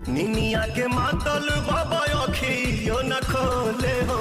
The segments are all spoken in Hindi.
निनिया के मातल बाबा अखियो न खोले हो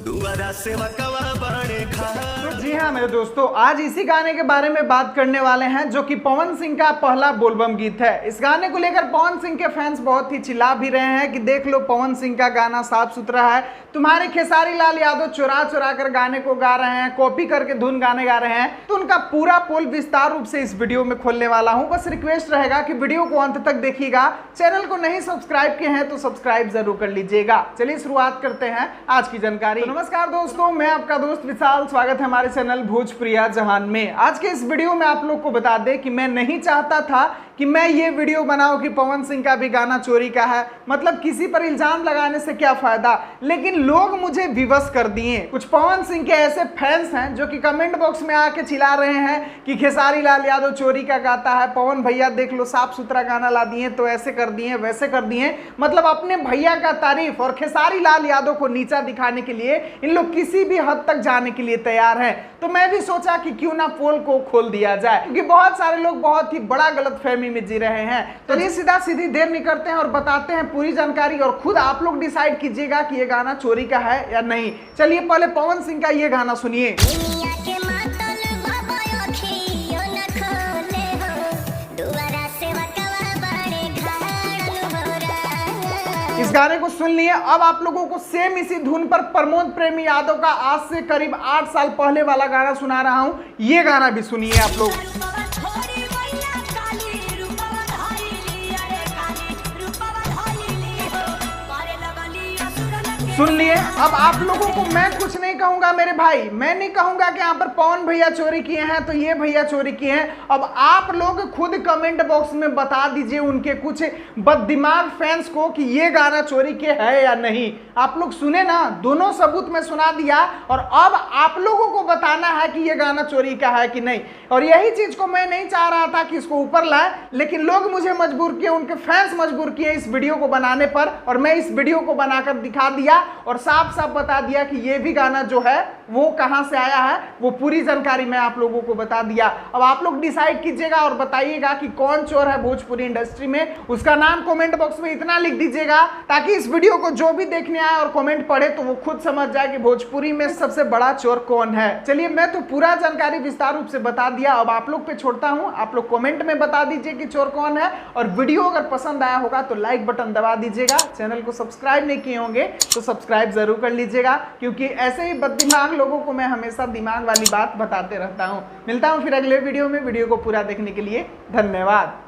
दुआरा सेवा कवा बड़े तो जी हाँ मेरे दोस्तों, आज इसी गाने के बारे में बात करने वाले हैं जो कि पवन सिंह का पहला बोलबम गीत है। इस गाने को लेकर पवन सिंह के फैंस बहुत ही चिल्ला भी रहे हैं कि देख लो पवन सिंह का गाना साफ सुथरा है, तुम्हारे खेसारी लाल यादव चुरा चुरा कर गाने को गा रहे हैं, कॉपी करके धुन गाने गा रहे हैं। तो उनका पूरा पोल विस्तार रूप से इस वीडियो में खोलने वाला हूं। बस रिक्वेस्ट रहेगा कि वीडियो को अंत तक देखिएगा। चैनल को नहीं सब्सक्राइब किए हैं तो सब्सक्राइब जरूर कर लीजिएगा। चलिए शुरुआत करते हैं आज की जानकारी। तो नमस्कार दोस्तों, मैं आपका दोस्त विशाल, स्वागत है हमारे चैनल भोजपुरिया जहान में। आज के इस वीडियो में आप लोग को बता दें कि मैं नहीं चाहता था कि मैं ये वीडियो बनाऊं कि पवन सिंह का भी गाना चोरी का है, मतलब किसी पर इल्जाम लगाने से क्या फायदा, लेकिन लोग मुझे विवश कर दिए। कुछ पवन सिंह के ऐसे फैंस हैं जो कि कमेंट बॉक्स में आके चिल्ला रहे हैं कि खेसारी लाल यादव चोरी का गाता है, पवन भैया देख लो साफ सुथरा गाना ला दिए, तो ऐसे कर दिए वैसे कर दिए। मतलब अपने भैया का तारीफ और खेसारी लाल यादव को नीचा दिखाने के लिए इन लोग किसी भी हद तक जाने के लिए तैयार हैं। तो मैं भी सोचा कि क्यों ना पोल को खोल दिया जाए, क्योंकि बहुत सारे लोग बहुत ही बड़ा गलतफहमी में जी रहे हैं। तो ये सीधा सीधी देर नहीं करते हैं और बताते हैं पूरी जानकारी, और खुद आप लोग डिसाइड कीजिएगा कि ये गाना चोरी का है या नहीं। चलिए पहले पवन सिंह का ये गाना सुनिए। इस गाने को सुन लिए। अब आप लोगों को सेम इसी धुन पर प्रमोद प्रेमी यादव का आज से करीब 8 साल पहले वाला गाना सुना रहा हूं। ये गाना भी सुनिए आप लोग। सुन लिए। अब आप लोगों को मैं कुछ नहीं कहूंगा मेरे भाई, मैं नहीं कहूंगा कि यहाँ पर पवन भैया चोरी किए हैं तो ये भैया चोरी किए हैं। अब आप लोग खुद कमेंट बॉक्स में बता दीजिए उनके कुछ बददिमाग फैंस को कि ये गाना चोरी के है या नहीं। आप लोग सुने ना, दोनों सबूत में सुना दिया, और अब आप लोगों को बताना है कि ये गाना चोरी का है कि नहीं। और यही चीज को मैं नहीं चाह रहा था कि इसको ऊपर लाए, लेकिन लोग मुझे मजबूर किए, उनके फैंस मजबूर किए इस वीडियो को बनाने पर, और मैं इस वीडियो को बनाकर दिखा दिया और साफ साफ बता दिया कि ये भी गाना जो है वो कहां से आया है, वो पूरी जानकारी मैं आप लोगों को बता दिया। अब आप लोग डिसाइड कीजिएगा और बताइएगा कि कौन चोर है भोजपुरी इंडस्ट्री में। उसका नाम कमेंट बॉक्स में इतना लिख दीजिएगा ताकि इस वीडियो को जो भी देखने आए और कमेंट पढ़े तो वो खुद समझ जाए कि भोजपुरी में सबसे बड़ा चोर कौन है। चलिए, मैं तो पूरा जानकारी विस्तार रूप से बता दिया, अब आप लोग पे छोड़ता हूं। आप लोग कमेंट में बता दीजिए कि चोर कौन है, और वीडियो अगर पसंद आया होगा तो लाइक बटन दबा दीजिएगा। चैनल को सब्सक्राइब नहीं किए होंगे तो सब्सक्राइब जरूर कर लीजिएगा, क्योंकि ऐसे ही बददिमाग लोगों को मैं हमेशा दिमाग वाली बात बताते रहता हूं। मिलता हूं फिर अगले वीडियो में। वीडियो को पूरा देखने के लिए धन्यवाद।